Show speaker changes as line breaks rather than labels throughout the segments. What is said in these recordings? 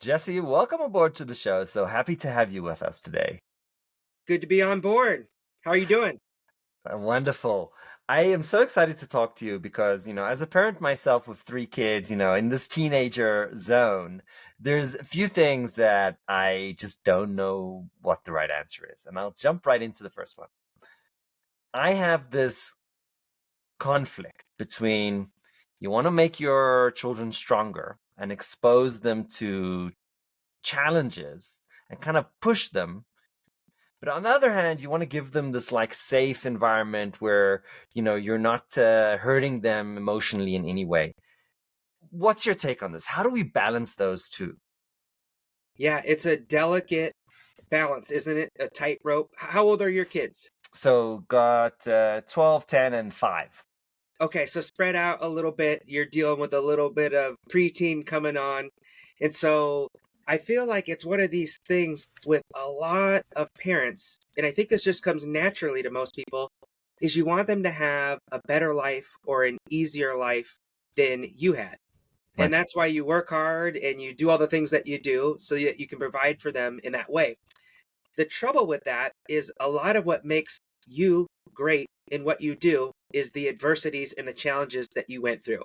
Jesse, welcome aboard to the show. So happy to have you with us today.
Good to be on board. How are you doing?
Wonderful. I am so excited to talk to you because, as a parent myself with three kids, in this teenager zone, there's a few things that I just don't know what the right answer is. And I'll jump right into the first one. I have this conflict between you want to make your children stronger and expose them to challenges and kind of push them. But on the other hand, you want to give them this like safe environment where, you're not hurting them emotionally in any way. What's your take on this? How do we balance those two?
Yeah, it's a delicate balance, isn't it? A tightrope. How old are your kids?
So got 12, 10, and 5.
Okay, so spread out a little bit. You're dealing with a little bit of preteen coming on. And so I feel like it's one of these things with a lot of parents, and I think this just comes naturally to most people, is you want them to have a better life or an easier life than you had. And
Right.
that's why you work hard and you do all the things that you do so that you can provide for them in that way. The trouble with that is a lot of what makes you great in what you do is the adversities and the challenges that you went through.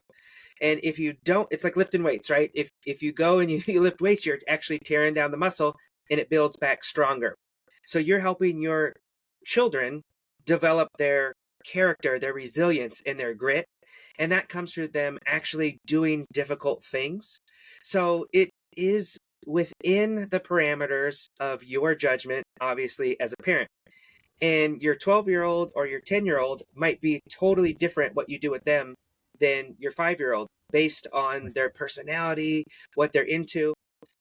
And if you don't, it's like lifting weights, right? If you go and you lift weights, you're actually tearing down the muscle and it builds back stronger. So you're helping your children develop their character, their resilience, and their grit. And that comes through them actually doing difficult things. So it is within the parameters of your judgment, obviously, as a parent. And your 12-year-old or your 10-year-old might be totally different what you do with them than your 5-year-old based on their personality, what they're into.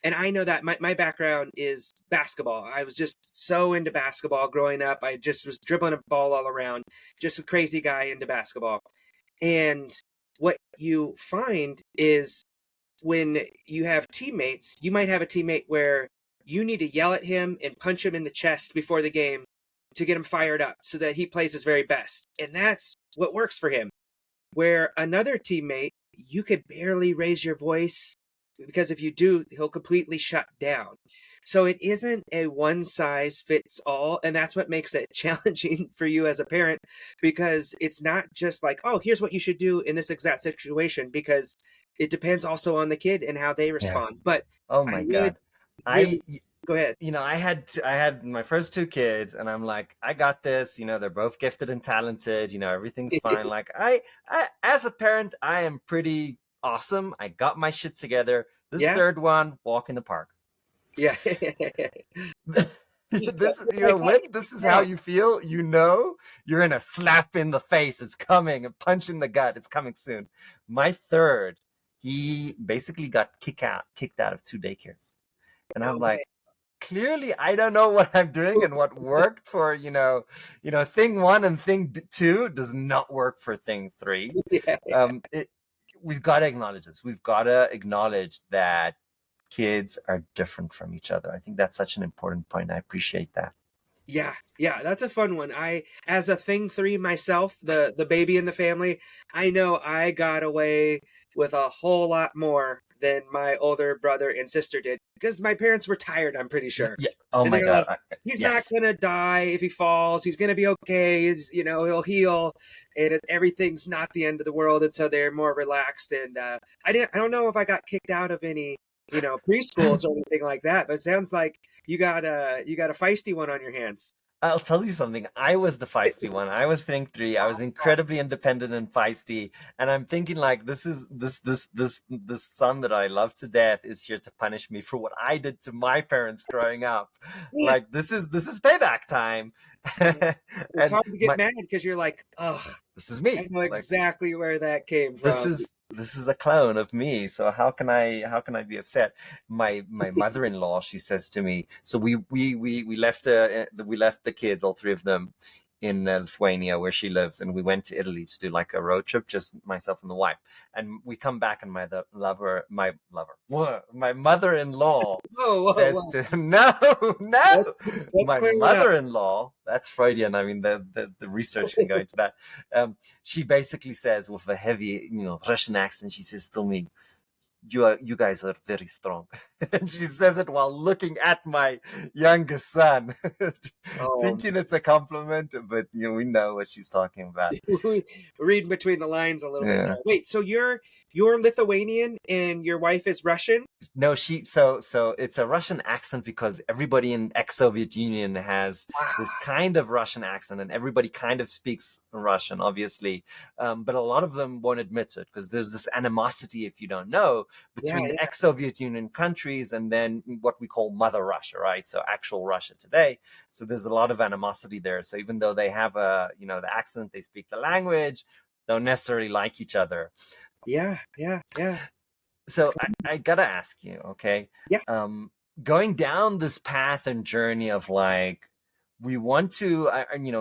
And I know that my background is basketball. I was just so into basketball growing up. I just was dribbling a ball all around, just a crazy guy into basketball. And what you find is when you have teammates, you might have a teammate where you need to yell at him and punch him in the chest before the game to get him fired up so that he plays his very best. And that's what works for him. Where another teammate, you could barely raise your voice because if you do, he'll completely shut down. So it isn't a one size fits all. And that's what makes it challenging for you as a parent because it's not just like, oh, here's what you should do in this exact situation, because it depends also on the kid and how they
Yeah.
respond. But
Oh
I
my
would
God.
really
I
go ahead.
I had my first two kids and I'm like, I got this, they're both gifted and talented, everything's fine. Like I as a parent, I am pretty awesome. I got my shit together. This
Yeah.
third one, walk in the park.
Yeah.
When this is how you feel, you're in a slap in the face. It's coming, a punch in the gut. It's coming soon. My third, he basically got kicked out of two daycares. And I'm
No way.
like, clearly I don't know what I'm doing and what worked for, thing one and thing two does not work for thing three.
Yeah.
It, we've got to acknowledge this. We've got to acknowledge that kids are different from each other. I think that's such an important point. I appreciate that.
Yeah, yeah, that's a fun one. As a thing three myself, the baby in the family, I know I got away with a whole lot more than my older brother and sister did because my parents were tired, I'm pretty sure.
Yeah. Oh
And
my
they're
God.
like, he's not
Yes.
gonna die if he falls. He's gonna be okay. He'll heal, and everything's not the end of the world. And so they're more relaxed. And I don't know if I got kicked out of any, preschools or anything like that. But it sounds like you got a feisty one on your hands.
I'll tell you something. I was the feisty one. I was thing three. I was incredibly independent and feisty. And I'm thinking like this son that I love to death is here to punish me for what I did to my parents growing up. Like this is payback time.
It's
And
hard to get
my
mad because you're like, ugh,
this is
I
me.
know
Like
exactly where that came
this
from.
is this is a clone of me, so how can I be upset? My mother-in-law, she says to me, so we left the kids, all three of them, in Lithuania where she lives, and we went to Italy to do like a road trip, just myself and the wife. And we come back, and my mother-in-law
Whoa, whoa,
says
whoa.
to no, no,
Let's, let's
my
clear it up.
mother-in-law, that's Freudian. I mean, the research can go into that. She basically says with a heavy, Russian accent, she says to me, you guys are very strong. And she says it while looking at my youngest son,
Oh,
thinking it's a compliment, but we know what she's talking about.
reading between the lines a little bit there.
Yeah.
Wait, so you're Lithuanian and your wife is Russian?
No, so it's a Russian accent because everybody in ex-Soviet Union has this
Wow.
kind of Russian accent, and everybody kind of speaks Russian, obviously. But a lot of them won't admit it because there's this animosity, if you don't know,
Yeah,
between the
yeah,
ex-Soviet Union countries and then what we call Mother Russia, right? So actual Russia today. So there's a lot of animosity there. So even though they have the accent, they speak the language, don't necessarily like each other.
yeah, yeah, yeah,
So I gotta ask you, okay,
yeah,
um, going down this path and journey of like we want to,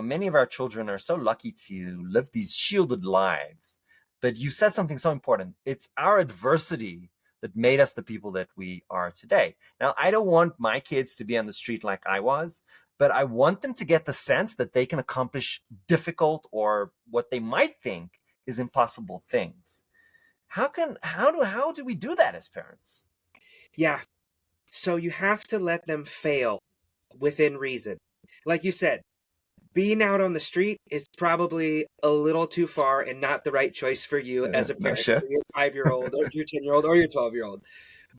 many of our children are so lucky to live these shielded lives, but you said something so important. It's our adversity that made us the people that we are today. Now, I don't want my kids to be on the street like I was, but I want them to get the sense that they can accomplish difficult or what they might think is impossible things. How do we do that as parents?
yeah. So you have to let them fail within reason. Like you said, being out on the street is probably a little too far and not the right choice for you as a
No
parent for
shit.
your 5-year old or your 10-year old or your 12-year old.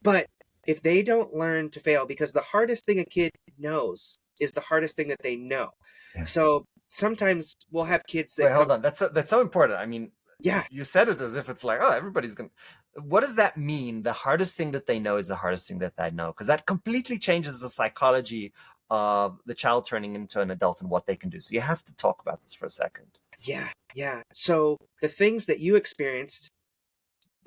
But if they don't learn to fail, because the hardest thing a kid knows is the hardest thing that they know.
Yeah.
So sometimes we'll have kids
Wait,
that come,
hold on. That's so important. I mean,
yeah,
you said it as if it's like, oh, everybody's gonna. What does that mean? The hardest thing that they know is the hardest thing that they know, because that completely changes the psychology of the child turning into an adult and what they can do. So you have to talk about this for a second.
yeah, yeah. So the things that you experienced,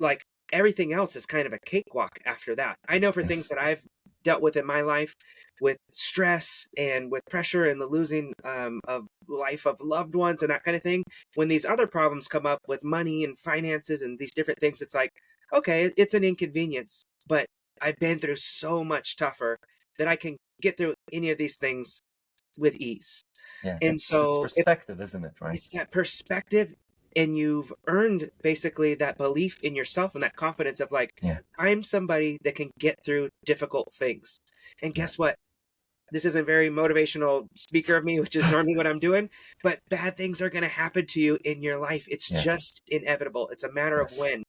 like everything else is kind of a cakewalk after that. I know for things
Yes.
that I've dealt with in my life, with stress and with pressure and the losing of life of loved ones and that kind of thing, when these other problems come up with money and finances and these different things, it's like, okay, it's an inconvenience, but I've been through so much tougher that I can get through any of these things with ease.
Yeah,
And
it's
so if
perspective, isn't it? Right.
it's that perspective, and you've earned basically that belief in yourself and that confidence of like,
Yeah.
I'm somebody that can get through difficult things. And
Yeah.
guess what? This isn't very motivational speaker of me, which is normally what I'm doing, but bad things are going to happen to you in your life. It's
Yes.
just inevitable. It's a matter of
Yes.
when.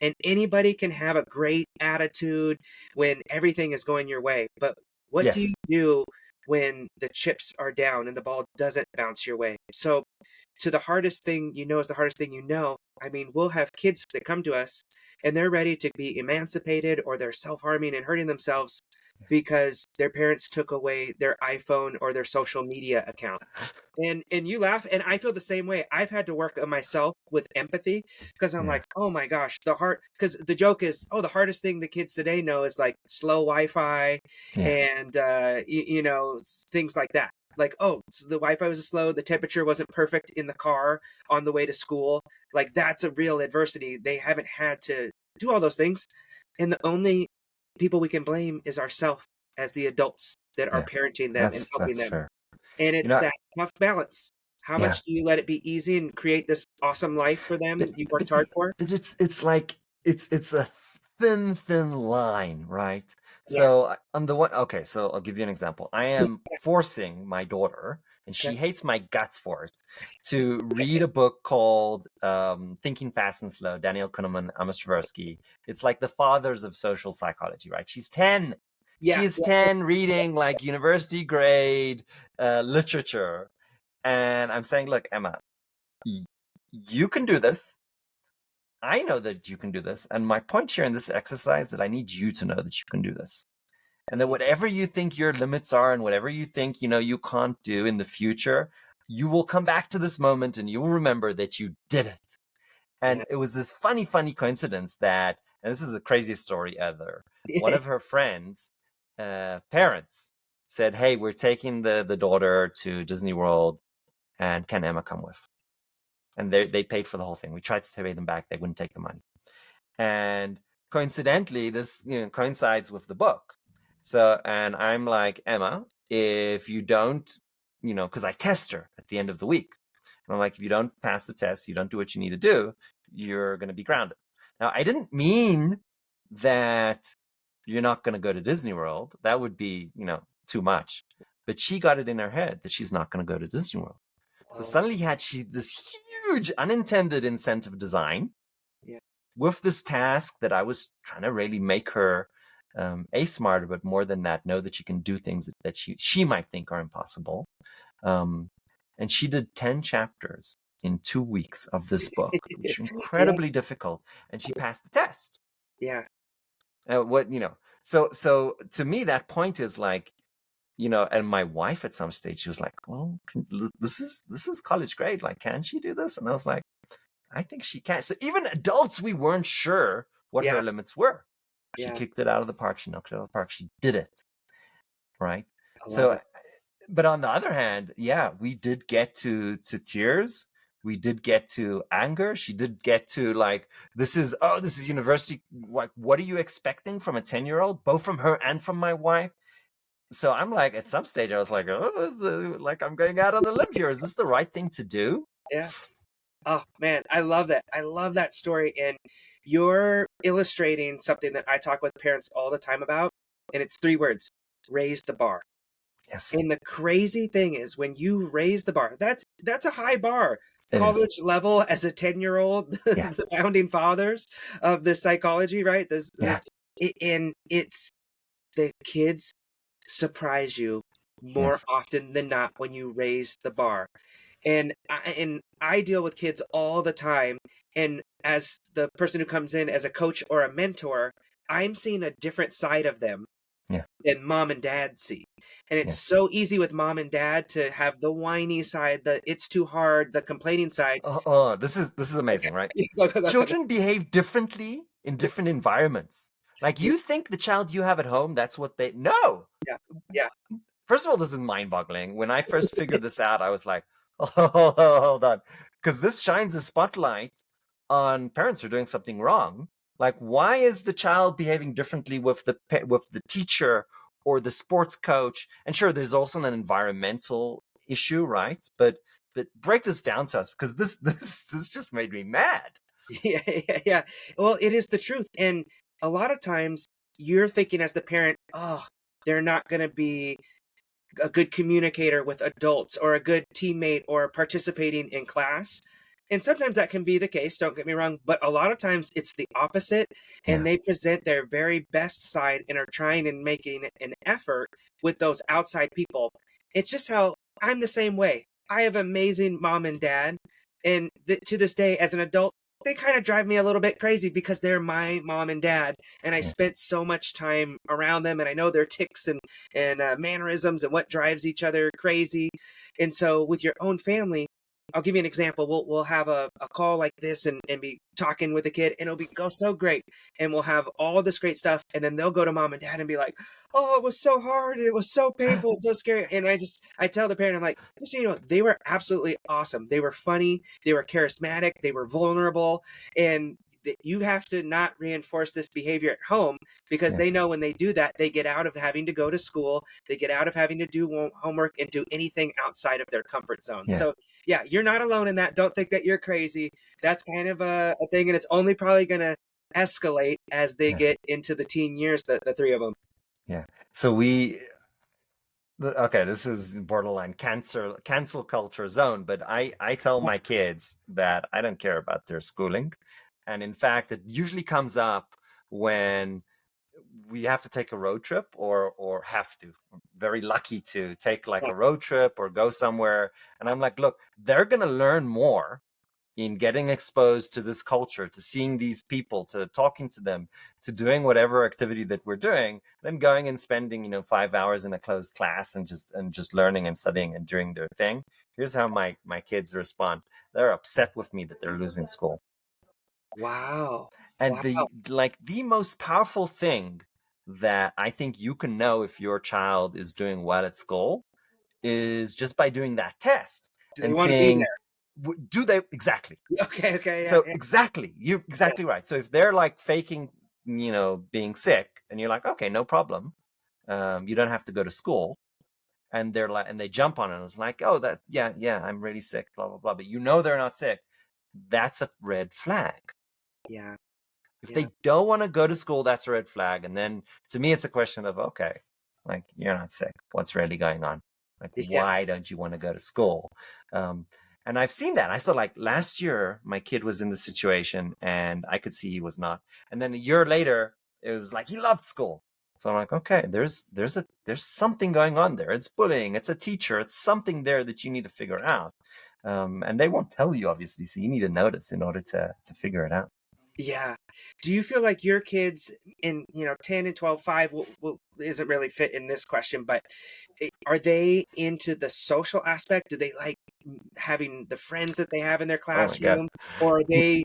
And anybody can have a great attitude when everything is going your way. But what do you
Yes.
do when the chips are down and the ball doesn't bounce your way? So to the hardest thing you know is the hardest thing you know. I mean, we'll have kids that come to us and they're ready to be emancipated or they're self harming and hurting themselves because their parents took away their iPhone or their social media account. And you laugh, and I feel the same way. I've had to work on myself with empathy because I'm
Yeah.
like, oh my gosh, because the joke is, oh, the hardest thing the kids today know is like slow Wi-Fi
Yeah.
and things like that. Like, oh, so the Wi-Fi was slow, the temperature wasn't perfect in the car on the way to school. Like that's a real adversity. They haven't had to do all those things, and the only people we can blame is ourselves as the adults that are
Yeah.
parenting them and helping
That's
them.
fair.
And
You
it's
know.
that tough balance. How
Yeah.
much do you let it be easy and create this awesome life for them
but
that you've
but
worked hard for?
it's like it's a thin line, right?
Yeah.
So on the one, okay, so I'll give you an example. I am forcing my daughter, and she
Okay.
hates my guts for it, to read a book called Thinking Fast and Slow, Daniel Kahneman, Amos Tversky. It's like the fathers of social psychology, right? She's 10.
Yeah.
She's
Yeah.
10 reading like university grade literature. And I'm saying, look, Emma, you can do this. I know that you can do this. And my point here in this exercise is that I need you to know that you can do this. And that whatever you think your limits are and whatever you think, you can't do in the future, you will come back to this moment and you will remember that you did it.
Yeah.
And it was this funny coincidence that, and this is the craziest story ever. One
Yeah.
of her friends' parents said, hey, we're taking the daughter to Disney World, and can Emma come with? And they paid for the whole thing. We tried to pay them back. They wouldn't take the money. And coincidentally, this coincides with the book. So, and I'm like, Emma, if you don't, because I test her at the end of the week. And I'm like, if you don't pass the test, you don't do what you need to do, you're going to be grounded. Now, I didn't mean that you're not going to go to Disney World. That would be, too much. But she got it in her head that she's not going to go to Disney World. So
Whoa.
suddenly had she this huge unintended incentive design
Yeah.
with this task that I was trying to really make her a smarter, but more than that, know that she can do things that she might think are impossible. Um, and she did 10 chapters in 2 weeks of this book, which is
Yeah.
incredibly difficult. And she passed the test.
Yeah.
What, so to me, that point is like, and my wife at some stage, she was like, well, this is college grade. Like, can she do this? And I was like, I think she can. So even adults, we weren't sure what
Yeah.
her limits were. She
Yeah.
kicked it out of the park. She knocked it out of the park. She did it. Right.
I love
So,
it.
but on the other hand, yeah, we did get to tears. We did get to anger. She did get to like, this is university. Like, what are you expecting from a 10-year-old, both from her and from my wife? So I'm like, at some stage, I was like, like I'm going out on a limb here. Is this the right thing to do?
Yeah. Oh man, I love that. I love that story. And you're illustrating something that I talk with parents all the time about. And it's 3 words: raise the bar.
Yes,
And the crazy thing is when you raise the bar, that's a high bar.
it is.
College level as a 10-year-old,
Yeah,
the founding fathers of the psychology, right?
yeah,
And it's the kids surprise you more
yes,
often than not when you raise the bar. And I deal with kids all the time, and as the person who comes in as a coach or a mentor, I'm seeing a different side of them
yeah,
than mom and dad see. And it's
yeah.
so easy with mom and dad to have the whiny side, the it's too hard, the complaining side.
Oh, this is amazing, right?
Okay. Go.
Children behave differently in different environments. Like
Yeah,
you think the child you have at home, that's what they no.
yeah, yeah,
First of all, this is mind-boggling. When I first figured this out, I was like, oh, hold on. Because this shines a spotlight on parents who are doing something wrong. Like, why is the child behaving differently with the teacher or the sports coach? And sure, there's also an environmental issue, right? But break this down to us because this just made me mad.
yeah, yeah, yeah. Well, it is the truth. And a lot of times you're thinking as the parent, oh, they're not going to be a good communicator with adults or a good teammate or participating in class. And sometimes that can be the case, don't get me wrong, but a lot of times it's the opposite, and
Yeah,
they present their very best side and are trying and making an effort with those outside people. It's just how I'm the same way. I have amazing mom and dad, and to this day, as an adult, they kind of drive me a little bit crazy because they're my mom and dad, and I
yeah,
spent so much time around them, and I know their ticks and mannerisms and what drives each other crazy. And so with your own family, I'll give you an example. We'll have a call like this and be talking with a kid, and it'll be go so great. And we'll have all this great stuff. And then they'll go to mom and dad and be like, oh, it was so hard and it was so painful and so scary. And I tell the parent, I'm like, just so you know, they were absolutely awesome. They were funny, they were charismatic, they were vulnerable. And you have to not reinforce this behavior at home, because
yeah,
they know when they do that, they get out of having to go to school, they get out of having to do homework and do anything outside of their comfort zone.
yeah,
So, yeah, you're not alone in that. Don't think that you're crazy. That's kind of a thing, and it's only probably going to escalate as they
yeah,
get into the teen years, the three of them.
yeah. So okay, this is borderline cancel culture zone, but I tell my kids that I don't care about their schooling. And in fact, it usually comes up when we have to take a road trip or have to. I'm very lucky to take like
Yeah.
a road trip or go somewhere. And I'm like, look, they're gonna learn more in getting exposed to this culture, to seeing these people, to talking to them, to doing whatever activity that we're doing, than going and spending, 5 hours in a closed class and just learning and studying and doing their thing. Here's how my kids respond. They're upset with me that they're losing school.
Wow.
And
Wow.
the most powerful thing that I think you can know if your child is doing well at school is just by doing that test
Do they
and
want to be
seeing,
there?
do they exactly.
Okay. Okay. Yeah.
So
Yeah.
exactly, you're
Yeah.
exactly right. So if they're like faking, being sick, and you're like, okay, no problem, you don't have to go to school, and they're like, and they jump on it, and it's like, oh, that, yeah, yeah, I'm really sick, blah blah blah, but they're not sick. That's a red flag.
Yeah.
If
Yeah.
they don't want to go to school, that's a red flag. And then to me, it's a question of, okay, like you're not sick. What's really going on? Like,
Yeah.
why don't you want to go to school? Um, and I've seen that. I saw like last year, my kid was in the situation and I could see he was not. And then a year later, it was like he loved school. So I'm like, okay, there's something going on there. It's bullying. It's a teacher. It's something there that you need to figure out. And they won't tell you, obviously. So you need to notice in order to figure it out.
Yeah. Do you feel like your kids in, 10 and 12, 5 isn't really fit in this question, but are they into the social aspect? Do they like having the friends that they have in their
Oh my god.
classroom? Or are they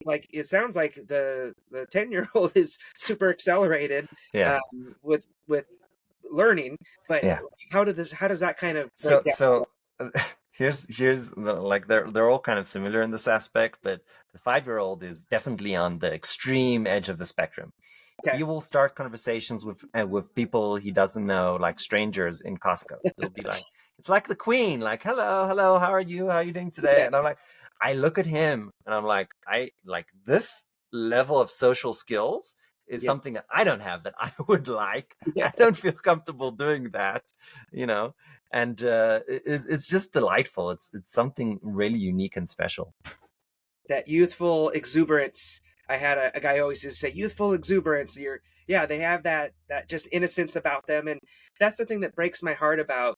like, it sounds like the 10-year-old is super accelerated
Yeah,
with learning, but
yeah.
how does that kind of break
So
down?
so here's like they're all kind of similar in this aspect, but the 5-year-old is definitely on the extreme edge of the spectrum.
Okay.
He will start conversations with people he doesn't know, like strangers in Costco. He'll be like, "It's like the Queen, like hello, hello, how are you? How are you doing today?"
Yeah.
And I'm like, I look at him and I'm like, I like this level of social skills is
Yeah.
something that I don't have that I would like.
Yeah.
I don't feel comfortable doing that, you know. And it's just delightful. It's something really unique and special.
That youthful exuberance. I had a guy who always used to say youthful exuberance. Yeah, they have that just innocence about them, and that's the thing that breaks my heart about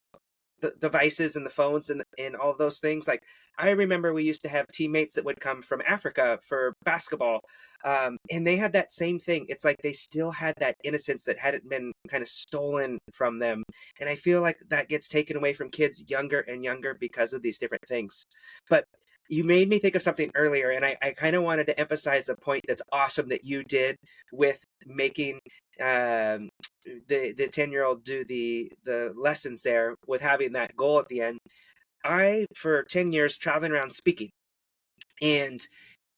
the devices and the phones and all of those things. Like I remember we used to have teammates that would come from Africa for basketball, and they had that same thing. It's like they still had that innocence that hadn't been kind of stolen from them, and I feel like that gets taken away from kids younger and younger because of these different things. But you made me think of something earlier, and I kind of wanted to emphasize a point that's awesome that you did with making um, the 10-year-old do the lessons there with having that goal at the end. I for 10 years traveling around speaking, and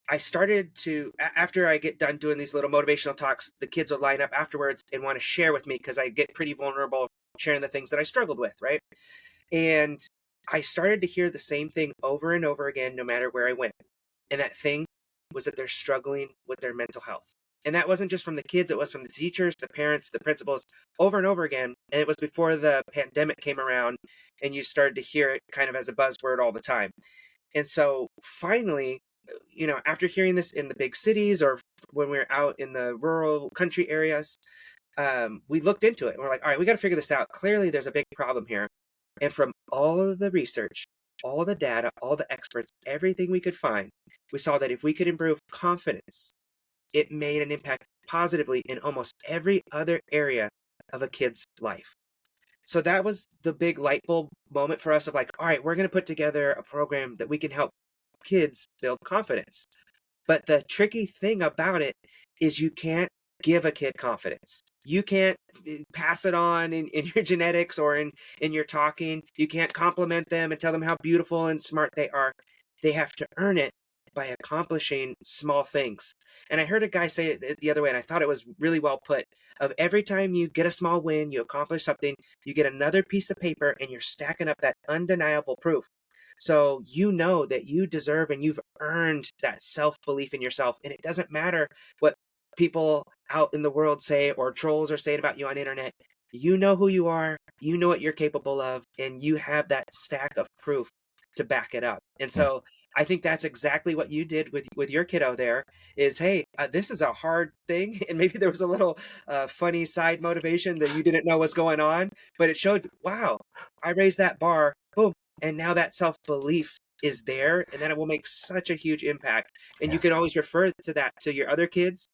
I started to after I get done doing these little motivational talks, the kids will line up afterwards and want to share with me because I get pretty vulnerable sharing the things that I struggled with, right? And I started to hear the same thing over and over again no matter where I went. And that thing was that they're struggling with their mental health. And that wasn't just from the kids, it was from the teachers, the parents, the principals, over and over again. And it was before the pandemic came around and you started to hear it kind of as a buzzword all the time. And so finally, after hearing this in the big cities or when we are out in the rural country areas, we looked into it and we're like, all right, we got to figure this out. Clearly, there's a big problem here. And from all of the research, all the data, all the experts, everything we could find, we saw that if we could improve confidence, it made an impact positively in almost every other area of a kid's life. So that was the big light bulb moment for us of like, all right, we're going to put together a program that we can help kids build confidence. But the tricky thing about it is you can't give a kid confidence. You can't pass it on in your genetics or in your talking. You can't compliment them and tell them how beautiful and smart they are. They have to earn it by accomplishing small things. And I heard a guy say it the other way, and I thought it was really well put. Of every time you get a small win, you accomplish something, you get another piece of paper, and you're stacking up that undeniable proof. So you know that you deserve and you've earned that self belief in yourself. And it doesn't matter what people out in the world say or trolls are saying about you on internet. You know who you are, you know what you're capable of, and you have that stack of proof to back it up. And
Yeah,
so I think that's exactly what you did with your kiddo there is, hey, this is a hard thing. And maybe there was a little funny side motivation that you didn't know was going on, but it showed, wow, I raised that bar, boom, and now that self-belief is there, and then it will make such a huge impact. And you
yeah,
can always refer to that to your other kids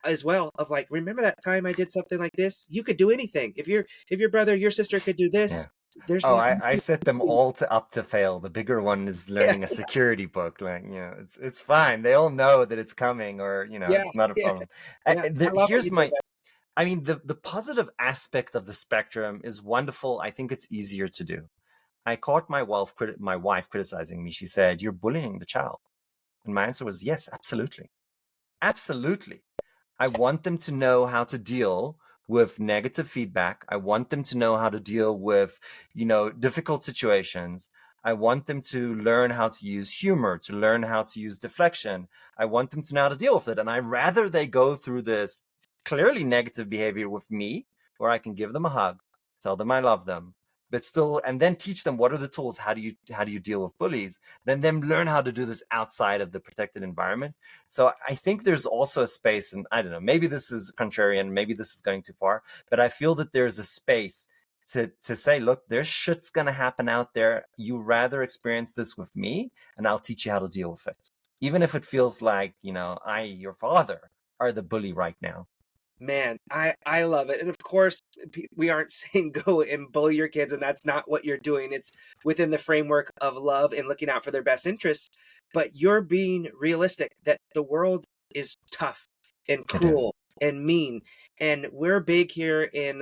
as well of like, remember that time I did something like this? You could do anything. If your brother, your sister could do this,
yeah.
there's
Oh,
nothing
I
you
set them
can do.
all to up to fail. The bigger one is
Yeah,
learning a security book. Like, it's fine. They all know that it's coming, or
yeah,
it's not a
yeah,
problem.
yeah. I love what
Here's
you did
my. I mean, the positive aspect of the spectrum is wonderful. I think it's easier to do. I caught my wife criticizing me. She said, "You're bullying the child," and my answer was, "Yes, absolutely, absolutely." I want them to know how to deal with negative feedback. I want them to know how to deal with, difficult situations. I want them to learn how to use humor, to learn how to use deflection. I want them to know how to deal with it. And I rather they go through this clearly negative behavior with me, where I can give them a hug, tell them I love them, but still, and then teach them what are the tools, how do you deal with bullies, then them learn how to do this outside of the protected environment. So I think there's also a space, and I don't know, maybe this is contrarian, maybe this is going too far, but I feel that there's a space to say, look, there's shit's gonna happen out there. You rather experience this with me, and I'll teach you how to deal with it, even if it feels like, I, your father, are the bully right now.
Man, I love it. And of course, we aren't saying go and bully your kids, and that's not what you're doing. It's within the framework of love and looking out for their best interests. But you're being realistic that the world is tough and
It is.
cruel and mean, and we're big here in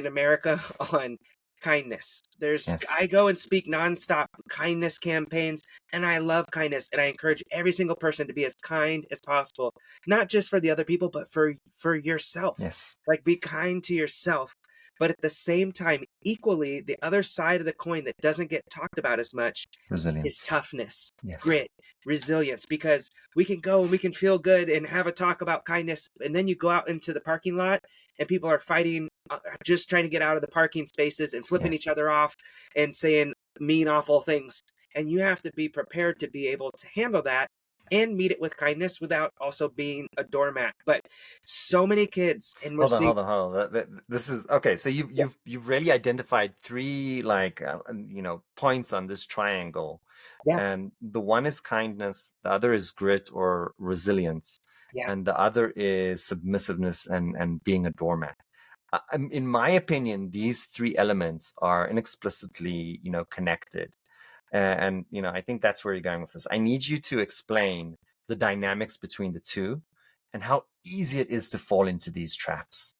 America on kindness.
Yes.
I go and speak nonstop kindness campaigns, and I love kindness, and I encourage every single person to be as kind as possible, not just for the other people, but for yourself.
Yes.
Like, be kind to yourself. But at the same time, equally, the other side of the coin that doesn't get talked about as much is
Resilience.
toughness,
Yes.
grit, resilience, because we can go and we can feel good and have a talk about kindness, and then you go out into the parking lot and people are fighting, just trying to get out of the parking spaces and
Yeah.
flipping each other off and saying mean, awful things. And you have to be prepared to be able to handle that and meet it with kindness without also being a doormat. But so many kids, and we're
Hold on,
seeing,
hold on, hold on. This is okay. So you've
yeah,
you've really identified three, like, points on this triangle,
yeah,
and the one is kindness, the other is grit or resilience,
yeah,
and the other is submissiveness and being a doormat. In my opinion, these three elements are inexplicably, connected. And I think that's where you're going with this. I need you to explain the dynamics between the two and how easy it is to fall into these traps.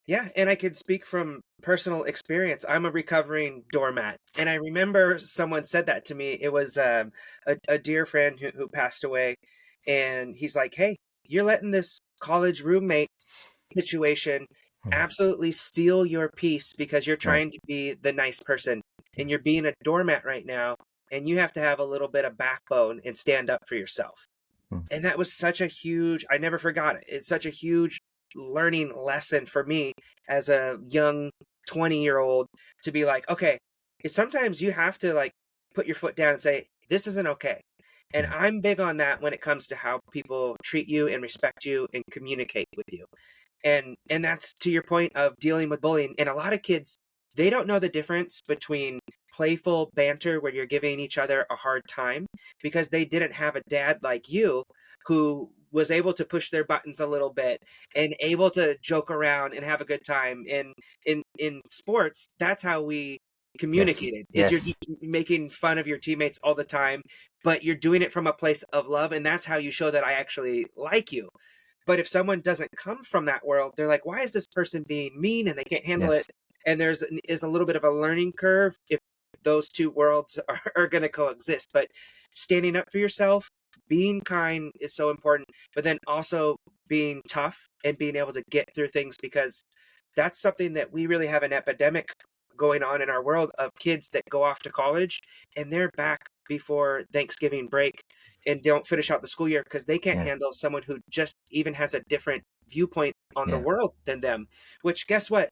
yeah. And I could speak from personal experience. I'm a recovering doormat. And I remember someone said that to me. It was a dear friend who passed away. And he's like, hey, you're letting this college roommate situation
Hmm.
absolutely steal your peace because you're
Right.
trying to be the nice person,
Yeah.
and you're being a doormat right now, and you have to have a little bit of backbone and stand up for yourself.
Hmm.
And that was such a huge, I never forgot it. It's such a huge learning lesson for me as a young 20-year-old to be like, okay, it's sometimes you have to like put your foot down and say, this isn't okay. And
Yeah.
I'm big on that when it comes to how people treat you and respect you and communicate with you. And that's to your point of dealing with bullying. And a lot of kids, they don't know the difference between playful banter where you're giving each other a hard time because they didn't have a dad like you who was able to push their buttons a little bit and able to joke around and have a good time. And in sports, that's how we
Yes.
communicated, is you're
Yes.
making fun of your teammates all the time, but you're doing it from a place of love, and that's how you show that I actually like you. But if someone doesn't come from that world, they're like, why is this person being mean and they can't handle it?
Yes.
And there's is a little bit of a learning curve if those two worlds are going to coexist. But standing up for yourself, being kind is so important, but then also being tough and being able to get through things, because that's something that we really have an epidemic going on in our world of kids that go off to college and they're back before Thanksgiving break and don't finish out the school year because they can't
Yeah.
handle someone who just even has a different viewpoint on the
Yeah.
world than them. Which, guess what?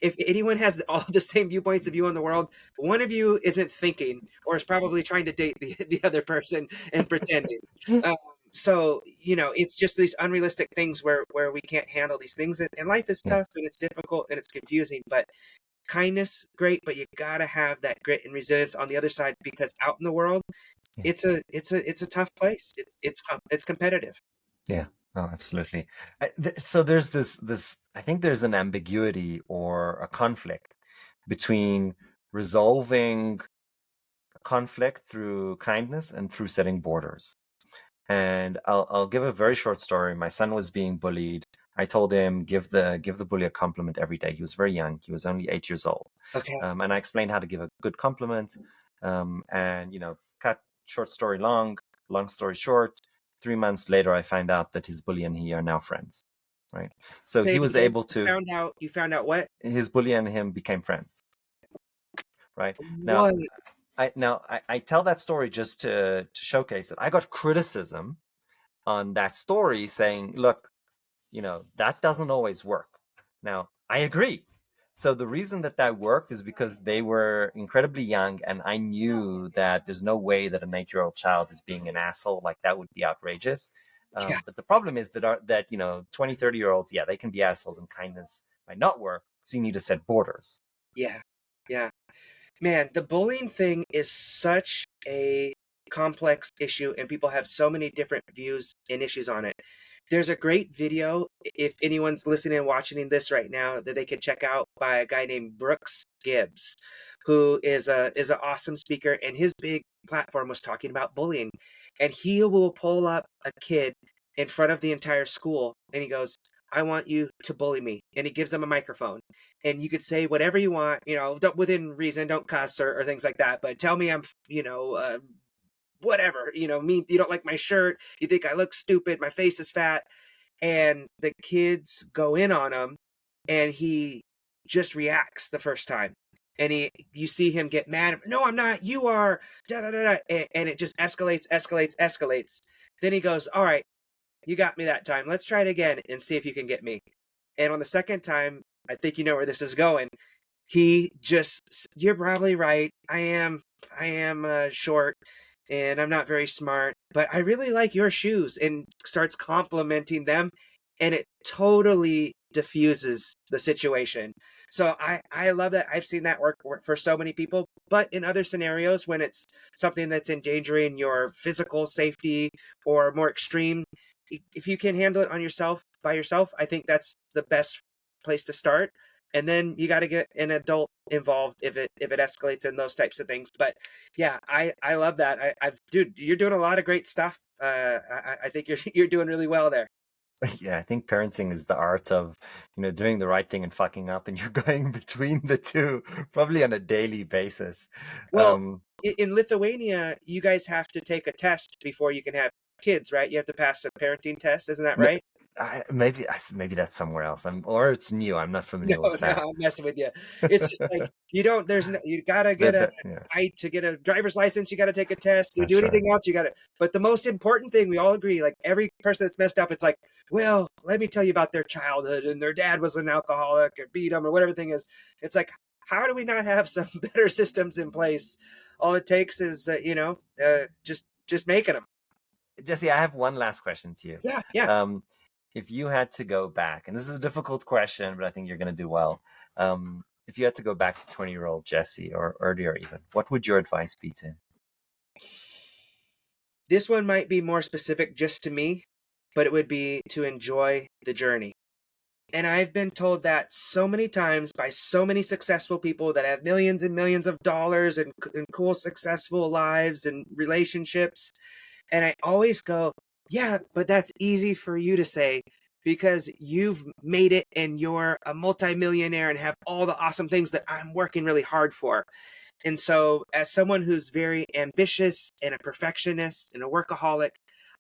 If anyone has all the same viewpoints of you on the world, one of you isn't thinking or is probably trying to date the other person and pretending. Um, so it's just these unrealistic things where we can't handle these things, and life is
Yeah.
tough and it's difficult and it's confusing. But kindness, great, but you gotta have that grit and resilience on the other side, because out in the world,
Yeah.
it's a tough place. It's competitive.
Yeah. Oh, absolutely. So there's this. I think there's an ambiguity or a conflict between resolving conflict through kindness and through setting borders. And I'll give a very short story. My son was being bullied. I told him give the bully a compliment every day. He was very young. He was only 8 years old,
Okay.
and I explained how to give a good compliment. And cut short story long, long story short. 3 months later, I find out that his bully and he are now friends. Right. So
Say
he
it
was
again.
able to.
You found out what?
His bully and him became friends. Right now,
What?
I tell that story just to showcase it. I got criticism on that story saying, look, that doesn't always work. Now, I agree. So the reason that that worked is because they were incredibly young, and I knew that there's no way that an 8-year-old child is being an asshole. Like that would be outrageous.
Yeah,
But the problem is that 20, 30-year-olds, yeah, they can be assholes, and kindness might not work. So you need to set borders.
yeah, yeah. Man, the bullying thing is such a complex issue, and people have so many different views and issues on it. There's a great video, if anyone's listening and watching this right now, that they can check out by a guy named Brooks Gibbs, who is an awesome speaker, and his big platform was talking about bullying. And he will pull up a kid in front of the entire school, and he goes, "I want you to bully me," and he gives them a microphone, and you could say whatever you want, within reason, don't cuss or things like that, but tell me I'm, whatever, me, you don't like my shirt, you think I look stupid, my face is fat, and the kids go in on him, and he just reacts the first time. And you see him get mad. No, I'm not. You are. Da, da, da, da. And it just escalates, escalates, escalates. Then he goes, "All right, you got me that time. Let's try it again and see if you can get me." And on the second time, I think you know where this is going. He just, "You're probably right. I am short, and I'm not very smart, but I really like your shoes," and starts complimenting them, and it totally diffuses the situation. So I love that. I've seen that work for so many people, but in other scenarios when it's something that's endangering your physical safety or more extreme, if you can handle it on yourself by yourself, I think that's the best place to start. And then you got to get an adult involved if it escalates in those types of things. But yeah, I love that. Dude, you're doing a lot of great stuff. I think you're you're doing really well there.
Yeah, I think parenting is the art of, doing the right thing and fucking up, and you're going between the two probably on a daily basis.
Well,
Um,
in Lithuania, you guys have to take a test before you can have kids, right? You have to pass a parenting test, isn't that
no,
right?
maybe that's somewhere else. Or it's new. I'm not
No,
familiar with
no,
that.
I'm messing with you. It's just like you don't. There's no. You gotta get a
Yeah,
I to get a driver's license. You got to take a test. You do
that's right.
anything else, you got to. But the most important thing, we all agree. Like every person that's messed up, it's like, well, let me tell you about their childhood and their dad was an alcoholic or beat them or whatever the thing is. It's like, how do we not have some better systems in place? All it takes is, just making them.
Jesse, I have one last question to you.
Yeah, yeah.
Um, if you had to go back, and this is a difficult question, but I think you're going to do well. If you had to go back to 20-year-old Jesse or earlier even, what would your advice be to him?
This one might be more specific just to me, but it would be to enjoy the journey. And I've been told that so many times by so many successful people that have millions and millions of dollars and cool, successful lives and relationships. And I always go, yeah, but that's easy for you to say because you've made it and you're a multimillionaire and have all the awesome things that I'm working really hard for. And so, as someone who's very ambitious and a perfectionist and a workaholic,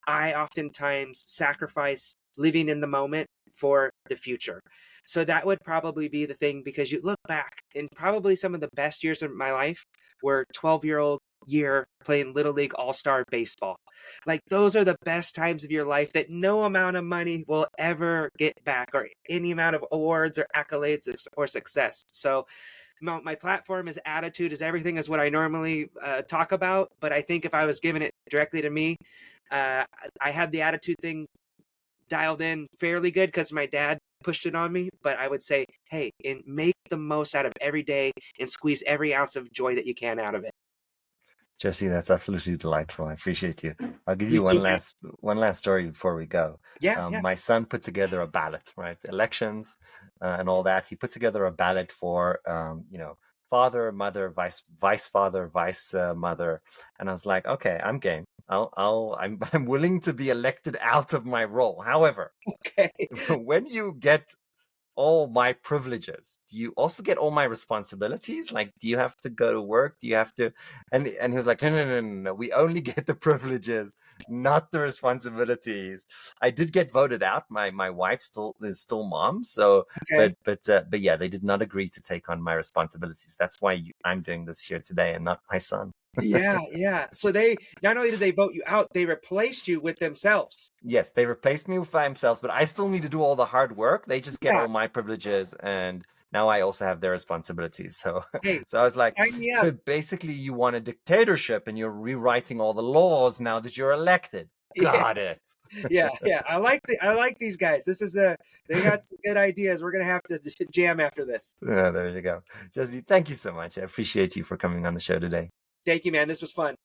I oftentimes sacrifice living in the moment for the future. So, that would probably be the thing because you look back and probably some of the best years of my life were 12-year-old year playing Little League All Star Baseball. Like, those are the best times of your life that no amount of money will ever get back, or any amount of awards or accolades or success. So, my platform is attitude is everything is what I normally talk about. But I think if I was giving it directly to me, uh, I had the attitude thing dialed in fairly good because my dad pushed it on me. But I would say, hey, and make the most out of every day and squeeze every ounce of joy that you can out of it.
Jesse, that's absolutely delightful. I appreciate you. I'll give
You
you
too, man.
one last story before we go.
Yeah, yeah.
My son put together a ballot, right? Elections and all that. He put together a ballot for, father, mother, vice father, vice mother, and I was like, okay, I'm game. I'm willing to be elected out of my role. However,
Okay.
when you get all my privileges, do you also get all my responsibilities? Like, do you have to go to work? Do you have to? And he was like, no, no, no, no, no. We only get the privileges, not the responsibilities. I did get voted out. My wife still is still mom. So,
Okay.
but yeah, they did not agree to take on my responsibilities. That's why I'm doing this here today and not my son.
Yeah, yeah. So they not only did they vote you out, they replaced you with themselves.
Yes, they replaced me with themselves, but I still need to do all the hard work. They just get
Yeah.
all my privileges, and now I also have their responsibilities. So,
Hey,
so I was like,
sign me up.
so basically, you want a dictatorship, and you're rewriting all the laws now that you're elected.
Yeah,
Got it.
yeah, yeah. I like these guys. This is a they got some good ideas. We're gonna have to jam after this.
There you go. Jesse, thank you so much. I appreciate you for coming on the show today.
Thank you, man. This was fun.